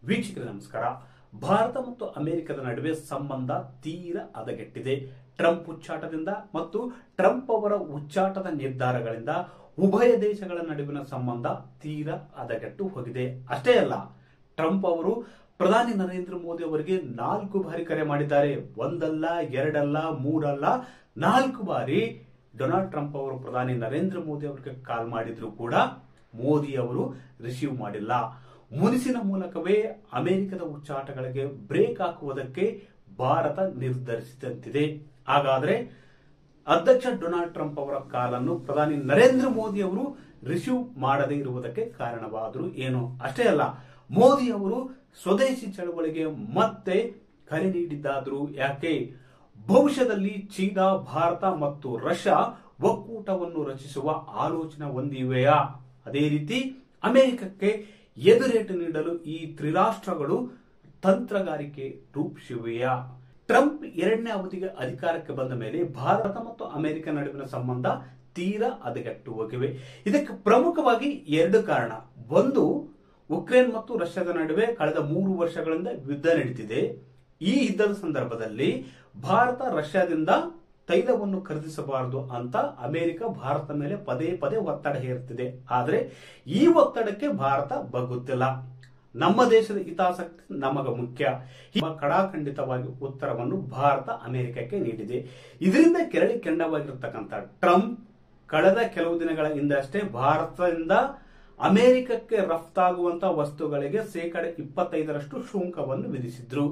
ವೀಕ್ಷಕರೇ ನಮಸ್ಕಾರ. ಭಾರತ ಮತ್ತು ಅಮೆರಿಕದ ನಡುವೆ ಸಂಬಂಧ ತೀರಾ ಹದಗೆಟ್ಟಿದೆ. ಟ್ರಂಪ್ ಉಚ್ಚಾಟದಿಂದ ಮತ್ತು ಟ್ರಂಪ್ ಅವರ ಉಚ್ಚಾಟದ ನಿರ್ಧಾರಗಳಿಂದ ಉಭಯ ದೇಶಗಳ ನಡುವಿನ ಸಂಬಂಧ ತೀರಾ ಹದಗೆಟ್ಟು ಹೋಗಿದೆ. ಅಷ್ಟೇ ಅಲ್ಲ, ಟ್ರಂಪ್ ಅವರು ಪ್ರಧಾನಿ ನರೇಂದ್ರ ಮೋದಿ ಅವರಿಗೆ 4 ಬಾರಿ ಕರೆ ಮಾಡಿದ್ದಾರೆ. ಒಂದಲ್ಲ, ಎರಡಲ್ಲ, ಮೂರಲ್ಲ, 4 ಬಾರಿ ಡೊನಾಲ್ಡ್ ಟ್ರಂಪ್ ಅವರು ಪ್ರಧಾನಿ ನರೇಂದ್ರ ಮೋದಿ ಅವರಿಗೆ ಕಾಲ್ ಮಾಡಿದ್ರು ಕೂಡ ಮೋದಿ ಅವರು ರಿಸೀವ್ ಮಾಡಿಲ್ಲ. ಮುನಿಸಿನ ಮೂಲಕವೇ ಅಮೆರಿಕದ ಉಚ್ಚಾಟಗಳಿಗೆ ಬ್ರೇಕ್ ಹಾಕುವುದಕ್ಕೆ ಭಾರತ ನಿರ್ಧರಿಸಿದಂತಿದೆ. ಹಾಗಾದ್ರೆ ಅಧ್ಯಕ್ಷ ಡೊನಾಲ್ಡ್ ಟ್ರಂಪ್ ಅವರ ಕಾಲನ್ನು ಪ್ರಧಾನಿ ನರೇಂದ್ರ ಮೋದಿ ಅವರು ರಿಸೀವ್ ಮಾಡದೇ ಇರುವುದಕ್ಕೆ ಕಾರಣವಾದರೂ ಏನು? ಅಷ್ಟೇ ಅಲ್ಲ, ಮೋದಿ ಅವರು ಸ್ವದೇಶಿ ಚಳವಳಿಗೆ ಮತ್ತೆ ಕರೆ ನೀಡಿದ್ದಾದರೂ ಯಾಕೆ? ಭವಿಷ್ಯದಲ್ಲಿ ಚೀನಾ, ಭಾರತ ಮತ್ತು ರಷ್ಯಾ ಒಕ್ಕೂಟವನ್ನು ರಚಿಸುವ ಆಲೋಚನೆ ಹೊಂದಿವೆಯಾ? ಅದೇ ರೀತಿ ಅಮೆರಿಕಕ್ಕೆ ಎದುರೇಟು ನೀಡಲು ಈ ತ್ರಿರಾಷ್ಟ್ರಗಳು ತಂತ್ರಗಾರಿಕೆ ರೂಪಿಸಿವೆಯಾ? ಟ್ರಂಪ್ 2ನೇ ಅವಧಿಗೆ ಅಧಿಕಾರಕ್ಕೆ ಬಂದ ಮೇಲೆ ಭಾರತ ಮತ್ತು ಅಮೆರಿಕ ನಡುವಿನ ಸಂಬಂಧ ತೀರಾ ಹದಗೆಟ್ಟು ಹೋಗಿವೆ. ಇದಕ್ಕೆ ಪ್ರಮುಖವಾಗಿ 2 ಕಾರಣ. ಒಂದು, ಉಕ್ರೇನ್ ಮತ್ತು ರಷ್ಯಾದ ನಡುವೆ ಕಳೆದ 3 ವರ್ಷಗಳಿಂದ ಯುದ್ಧ ನಡೀತಿದೆ. ಈ ಯುದ್ಧದ ಸಂದರ್ಭದಲ್ಲಿ ಭಾರತ ರಷ್ಯಾದಿಂದ ತೈಲವನ್ನು ಖರೀದಿಸಬಾರದು ಅಂತ ಅಮೆರಿಕ ಭಾರತ ಮೇಲೆ ಪದೇ ಪದೇ ಒತ್ತಡ ಹೇರುತ್ತಿದೆ. ಆದರೆ ಈ ಒತ್ತಡಕ್ಕೆ ಭಾರತ ಬಗ್ಗುತ್ತಿಲ್ಲ. ನಮ್ಮ ದೇಶದ ಹಿತಾಸಕ್ತಿ ನಮಗ ಮುಖ್ಯ. ಕಡಾಖಂಡಿತವಾಗಿ ಉತ್ತರವನ್ನು ಭಾರತ ಅಮೆರಿಕಕ್ಕೆ ನೀಡಿದೆ. ಇದರಿಂದ ಕೆರಳಿ ಕೆಂಡವಾಗಿರತಕ್ಕಂಥ ಟ್ರಂಪ್ ಕಳೆದ ಕೆಲವು ದಿನಗಳ ಹಿಂದಷ್ಟೇ ಭಾರತದಿಂದ ಅಮೆರಿಕಕ್ಕೆ ರಫ್ತಾಗುವಂತಹ ವಸ್ತುಗಳಿಗೆ 25% ಸುಂಕವನ್ನು ವಿಧಿಸಿದ್ರು.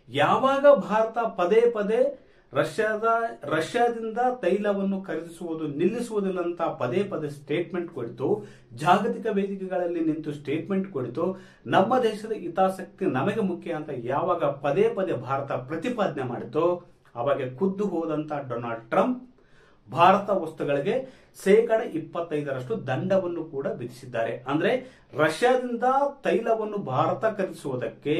ಯಾವಾಗ ಭಾರತ ಪದೇ ಪದೇ ರಷ್ಯಾದಿಂದ ತೈಲವನ್ನು ಖರೀದಿಸುವುದು ನಿಲ್ಲಿಸುವುದಿಲ್ಲ ಅಂತ ಪದೇ ಪದೇ ಸ್ಟೇಟ್ಮೆಂಟ್ ಕೊಡಿತು, ಜಾಗತಿಕ ವೇದಿಕೆಗಳಲ್ಲಿ ನಿಂತು ಸ್ಟೇಟ್ಮೆಂಟ್ ಕೊಡಿತು, ನಮ್ಮ ದೇಶದ ಹಿತಾಸಕ್ತಿ ನಮಗೆ ಮುಖ್ಯ ಅಂತ ಯಾವಾಗ ಪದೇ ಪದೇ ಭಾರತ ಪ್ರತಿಪಾದನೆ ಮಾಡಿತು, ಅವಾಗ ಖುದ್ದು ಹೋದಂತ ಡೊನಾಲ್ಡ್ ಟ್ರಂಪ್ ಭಾರತ ವಸ್ತುಗಳಿಗೆ 25% ದಂಡವನ್ನು ಕೂಡ ವಿಧಿಸಿದ್ದಾರೆ. ಅಂದ್ರೆ ರಷ್ಯಾದಿಂದ ತೈಲವನ್ನು ಭಾರತ ಖರೀದಿಸುವುದಕ್ಕೆ,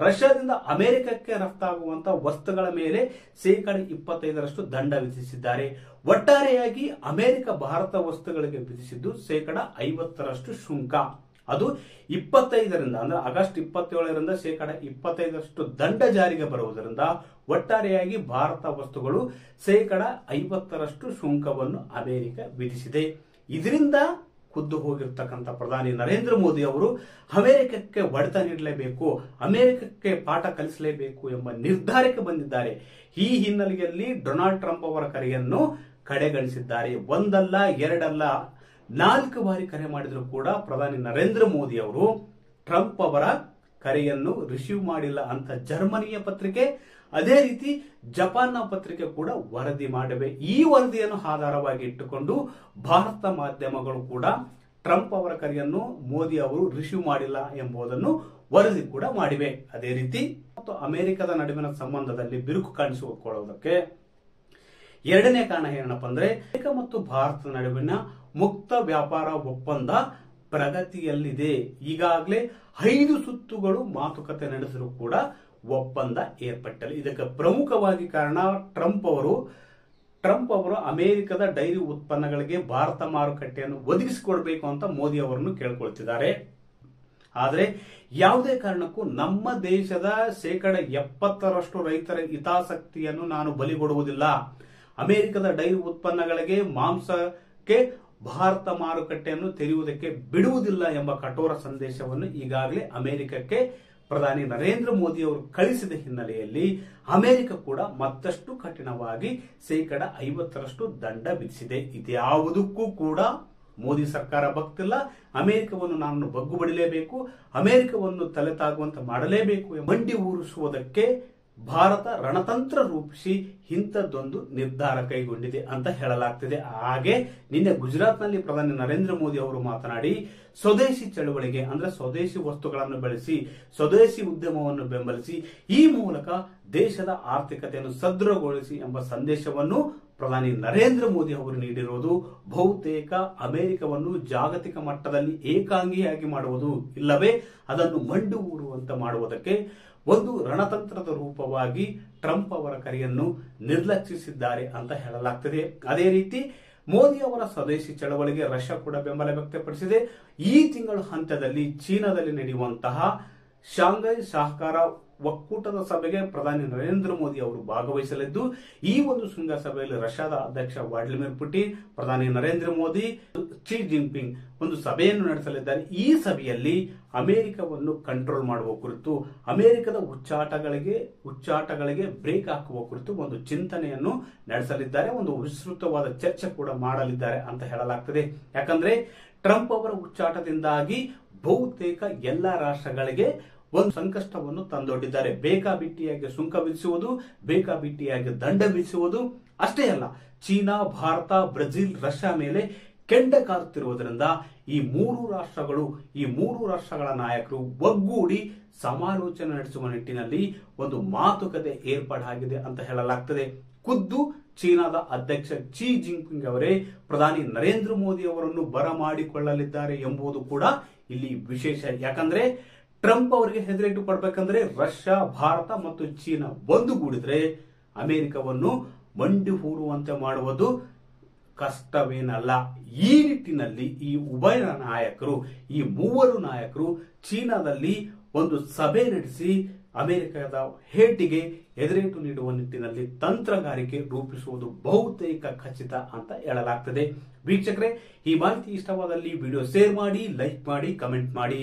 ರಷ್ಯಾದಿಂದ ಅಮೆರಿಕಕ್ಕೆ ರಫ್ತಾಗುವಂತಹ ವಸ್ತುಗಳ ಮೇಲೆ 25% ದಂಡ ವಿಧಿಸಿದ್ದಾರೆ. ಒಟ್ಟಾರೆಯಾಗಿ ಅಮೆರಿಕ ಭಾರತ ವಸ್ತುಗಳಿಗೆ ವಿಧಿಸಿದ್ದು 50% ಶುಲ್ಕ. ಅದು 25ರಿಂದ ಅಂದ್ರೆ ಆಗಸ್ಟ್ 27ರಿಂದ 25% ದಂಡ ಜಾರಿಗೆ ಬರುವುದರಿಂದ ಒಟ್ಟಾರೆಯಾಗಿ ಭಾರತ ವಸ್ತುಗಳು 50% ಶುಲ್ಕವನ್ನು ಅಮೆರಿಕ ವಿಧಿಸಿದೆ. ಇದರಿಂದ ಖುದ್ದು ಹೋಗಿರ್ತಕ್ಕಂಥ ಪ್ರಧಾನಿ ನರೇಂದ್ರ ಮೋದಿ ಅವರು ಅಮೆರಿಕಕ್ಕೆ ಹೊಡೆತ ನೀಡಲೇಬೇಕು, ಅಮೆರಿಕಕ್ಕೆ ಪಾಠ ಕಲಿಸಲೇಬೇಕು ಎಂಬ ನಿರ್ಧಾರಕ್ಕೆ ಬಂದಿದ್ದಾರೆ. ಈ ಹಿನ್ನೆಲೆಯಲ್ಲಿ ಡೊನಾಲ್ಡ್ ಟ್ರಂಪ್ ಅವರ ಕರೆಯನ್ನು ಕಡೆಗಣಿಸಿದ್ದಾರೆ. ಒಂದಲ್ಲ, ಎರಡಲ್ಲ, 4 ಬಾರಿ ಕರೆ ಮಾಡಿದ್ರು ಕೂಡ ಪ್ರಧಾನಿ ನರೇಂದ್ರ ಮೋದಿ ಅವರು ಟ್ರಂಪ್ ಅವರ ಕರೆಯನ್ನು ರಿಸೀವ್ ಮಾಡಿಲ್ಲ ಅಂತ ಜರ್ಮನಿಯ ಪತ್ರಿಕೆ, ಅದೇ ರೀತಿ ಜಪಾನ್ನ ಪತ್ರಿಕೆ ಕೂಡ ವರದಿ ಮಾಡಿವೆ. ಈ ವರದಿಯನ್ನು ಆಧಾರವಾಗಿ ಇಟ್ಟುಕೊಂಡು ಭಾರತ ಮಾಧ್ಯಮಗಳು ಕೂಡ ಟ್ರಂಪ್ ಅವರ ಕರೆಯನ್ನು ಮೋದಿ ಅವರು ರಿಸೀವ್ ಮಾಡಿಲ್ಲ ಎಂಬುದನ್ನು ವರದಿ ಕೂಡ ಮಾಡಿವೆ. ಅದೇ ರೀತಿ ಮತ್ತು ಅಮೆರಿಕದ ನಡುವಿನ ಸಂಬಂಧದಲ್ಲಿ ಬಿರುಕು ಕಾಣಿಸಿಕೊಳ್ಳುವುದಕ್ಕೆ 2ನೇ ಕಾರಣ ಏನಪ್ಪಾ ಅಂದ್ರೆ, ಅಮೆರಿಕ ಮತ್ತು ಭಾರತದ ನಡುವಿನ ಮುಕ್ತ ವ್ಯಾಪಾರ ಒಪ್ಪಂದ ಪ್ರಗತಿಯಲ್ಲಿದೆ. ಈಗಾಗಲೇ 5 ಸುತ್ತುಗಳು ಮಾತುಕತೆ ನಡೆದರೂ ಕೂಡ ಒಪ್ಪಂದ ಏರ್ಪಟ್ಟಿಲ್ಲ. ಇದಕ್ಕೆ ಪ್ರಮುಖವಾಗಿ ಕಾರಣ ಟ್ರಂಪ್ ಅವರು ಅಮೆರಿಕದ ಡೈರಿ ಉತ್ಪನ್ನಗಳಿಗೆ ಭಾರತ ಮಾರುಕಟ್ಟೆಯನ್ನು ಒದಗಿಸಿಕೊಡಬೇಕು ಅಂತ ಮೋದಿ ಅವರನ್ನು ಕೇಳ್ಕೊಳ್ತಿದ್ದಾರೆ. ಆದರೆ ಯಾವುದೇ ಕಾರಣಕ್ಕೂ ನಮ್ಮ ದೇಶದ 70% ರೈತರ ಹಿತಾಸಕ್ತಿಯನ್ನು ನಾನು ಬಲಿಗೊಡುವುದಿಲ್ಲ, ಅಮೆರಿಕದ ಡೈರಿ ಉತ್ಪನ್ನಗಳಿಗೆ, ಮಾಂಸಕ್ಕೆ ಭಾರತ ಮಾರುಕಟ್ಟೆಯನ್ನು ತೆರೆಯುವುದಕ್ಕೆ ಬಿಡುವುದಿಲ್ಲ ಎಂಬ ಕಠೋರ ಸಂದೇಶವನ್ನು ಈಗಾಗಲೇ ಅಮೆರಿಕಕ್ಕೆ ಪ್ರಧಾನಿ ನರೇಂದ್ರ ಮೋದಿ ಅವರು ಕಳಿಸಿದ ಹಿನ್ನೆಲೆಯಲ್ಲಿ ಅಮೆರಿಕ ಕೂಡ ಮತ್ತಷ್ಟು ಕಠಿಣವಾಗಿ 50% ದಂಡ ವಿಧಿಸಿದೆ. ಇದ್ಯಾವುದಕ್ಕೂ ಕೂಡ ಮೋದಿ ಸರ್ಕಾರ ಬಗ್ತಿಲ್ಲ. ಅಮೆರಿಕವನ್ನು ನಾನು ಬಗ್ಗು ಬಡಿಲೇಬೇಕು, ಅಮೆರಿಕವನ್ನು ತಲೆ ತಾಗುವಂತೆ ಮಾಡಲೇಬೇಕು ಎಂಬ ಮಂಡಿ ಊರಿಸುವುದಕ್ಕೆ ಭಾರತ ರಣತಂತ್ರ ರೂಪಿಸಿ ಇಂಥದ್ದೊಂದು ನಿರ್ಧಾರ ಕೈಗೊಂಡಿದೆ ಅಂತ ಹೇಳಲಾಗ್ತಿದೆ. ಹಾಗೆ ನಿನ್ನೆ ಗುಜರಾತ್ನಲ್ಲಿ ಪ್ರಧಾನಿ ನರೇಂದ್ರ ಮೋದಿ ಅವರು ಮಾತನಾಡಿ ಸ್ವದೇಶಿ ಚಳವಳಿಗೆ ಅಂದ್ರೆ ಸ್ವದೇಶಿ ವಸ್ತುಗಳನ್ನು ಬೆಳೆಸಿ ಸ್ವದೇಶಿ ಉದ್ಯಮವನ್ನು ಬೆಂಬಲಿಸಿ ಈ ಮೂಲಕ ದೇಶದ ಆರ್ಥಿಕತೆಯನ್ನು ಸದೃಢಗೊಳಿಸಿ ಎಂಬ ಸಂದೇಶವನ್ನು ಪ್ರಧಾನಿ ನರೇಂದ್ರ ಮೋದಿ ಅವರು ನೀಡಿರುವುದು ಬಹುತೇಕ ಅಮೆರಿಕವನ್ನು ಜಾಗತಿಕ ಮಟ್ಟದಲ್ಲಿ ಏಕಾಂಗಿಯಾಗಿ ಮಾಡುವುದು, ಇಲ್ಲವೇ ಅದನ್ನು ಮಂಡು ಊರುವಂತೆ ಮಾಡುವುದಕ್ಕೆ ಒಂದು ರಣತಂತ್ರದ ರೂಪವಾಗಿ ಟ್ರಂಪ್ ಅವರ ಕರೆಯನ್ನು ನಿರ್ಲಕ್ಷಿಸಿದ್ದಾರೆ ಅಂತ ಹೇಳಲಾಗ್ತದೆ. ಅದೇ ರೀತಿ ಮೋದಿ ಅವರ ಸ್ವದೇಶಿ ಚಳವಳಿಗೆ ರಷ್ಯಾ ಕೂಡ ಬೆಂಬಲ ವ್ಯಕ್ತಪಡಿಸಿದೆ. ಈ ತಿಂಗಳ ಹಂತದಲ್ಲಿ ಚೀನಾದಲ್ಲಿ ನಡೆಯುವಂತಹ ಶಾಂಘೈ ಸಹಕಾರ ಒಕ್ಕೂಟದ ಸಭೆಗೆ ಪ್ರಧಾನಿ ನರೇಂದ್ರ ಮೋದಿ ಅವರು ಭಾಗವಹಿಸಲಿದ್ದು, ಈ ಒಂದು ಶೃಂಗಸಭೆಯಲ್ಲಿ ರಷ್ಯಾದ ಅಧ್ಯಕ್ಷ ವ್ಲಾಡಿಮಿರ್ ಪುಟಿನ್, ಪ್ರಧಾನಿ ನರೇಂದ್ರ ಮೋದಿ, ಕ್ಸಿ ಜಿನ್ಪಿಂಗ್ ಒಂದು ಸಭೆಯನ್ನು ನಡೆಸಲಿದ್ದಾರೆ. ಈ ಸಭೆಯಲ್ಲಿ ಅಮೆರಿಕವನ್ನು ಕಂಟ್ರೋಲ್ ಮಾಡುವ ಕುರಿತು, ಅಮೆರಿಕದ ಹುಚ್ಚಾಟಗಳಿಗೆ ಬ್ರೇಕ್ ಹಾಕುವ ಕುರಿತು ಒಂದು ಚಿಂತನೆಯನ್ನು ನಡೆಸಲಿದ್ದಾರೆ. ಒಂದು ವಿಸ್ತೃತವಾದ ಚರ್ಚೆ ಕೂಡ ಮಾಡಲಿದ್ದಾರೆ ಅಂತ ಹೇಳಲಾಗ್ತದೆ. ಯಾಕಂದ್ರೆ ಟ್ರಂಪ್ ಅವರ ಹುಚ್ಚಾಟದಿಂದಾಗಿ ಬಹುತೇಕ ಎಲ್ಲಾ ರಾಷ್ಟ್ರಗಳಿಗೆ ಒಂದು ಸಂಕಷ್ಟವನ್ನು ತಂದೊಡ್ಡಿದ್ದಾರೆ. ಬೇಕಾಬಿಟ್ಟಿಯಾಗಿ ಸುಂಕ ವಿಧಿಸುವುದು, ಬೇಕಾಬಿಟ್ಟಿಯಾಗಿ ದಂಡ ವಿಧಿಸುವುದು ಅಷ್ಟೇ ಅಲ್ಲ, ಚೀನಾ, ಭಾರತ, ಬ್ರೆಜಿಲ್, ರಷ್ಯಾ ಮೇಲೆ ಕೆಂಡ ಕಾರುತ್ತಿರುವುದರಿಂದ ಈ ಮೂರು ರಾಷ್ಟ್ರಗಳ ನಾಯಕರು ಒಗ್ಗೂಡಿ ಸಮಾಲೋಚನೆ ನಡೆಸುವ ನಿಟ್ಟಿನಲ್ಲಿ ಒಂದು ಮಾತುಕತೆ ಏರ್ಪಾಡಾಗಿದೆ ಅಂತ ಹೇಳಲಾಗ್ತದೆ. ಖುದ್ದು ಚೀನಾದ ಅಧ್ಯಕ್ಷ ಕ್ಸಿ ಜಿನ್ಪಿಂಗ್ ಅವರೇ ಪ್ರಧಾನಿ ನರೇಂದ್ರ ಮೋದಿ ಅವರನ್ನು ಬರಮಾಡಿಕೊಳ್ಳಲಿದ್ದಾರೆ ಎಂಬುದು ಕೂಡ ಇಲ್ಲಿ ವಿಶೇಷ. ಯಾಕಂದ್ರೆ ಟ್ರಂಪ್ ಅವರಿಗೆ ಹೆದರಿಟ್ಟು ಕೊಡ್ಬೇಕಂದ್ರೆ ರಷ್ಯಾ, ಭಾರತ ಮತ್ತು ಚೀನಾ ಒಂದುಗೂಡಿದ್ರೆ ಅಮೆರಿಕವನ್ನು ಮಂಡಿ ಹೂರುವಂತೆ ಮಾಡುವುದು ಕಷ್ಟವೇನಲ್ಲ. ಈ ನಿಟ್ಟಿನಲ್ಲಿ ಈ ಉಭಯ ನಾಯಕರು, ಈ ಮೂವರು ನಾಯಕರು ಚೀನಾದಲ್ಲಿ ಒಂದು ಸಭೆ ನಡೆಸಿ ಅಮೆರಿಕದ ಹೇಟಿಗೆ ಎದುರೇಟು ನೀಡುವ ನಿಟ್ಟಿನಲ್ಲಿ ತಂತ್ರಗಾರಿಕೆ ರೂಪಿಸುವುದು ಬಹುತೇಕ ಖಚಿತ ಅಂತ ಹೇಳಲಾಗ್ತದೆ. ವೀಕ್ಷಕರೇ, ಈ ಮಾಹಿತಿ ಇಷ್ಟವಾದಲ್ಲಿ ವಿಡಿಯೋ ಶೇರ್ ಮಾಡಿ, ಲೈಕ್ ಮಾಡಿ, ಕಮೆಂಟ್ ಮಾಡಿ.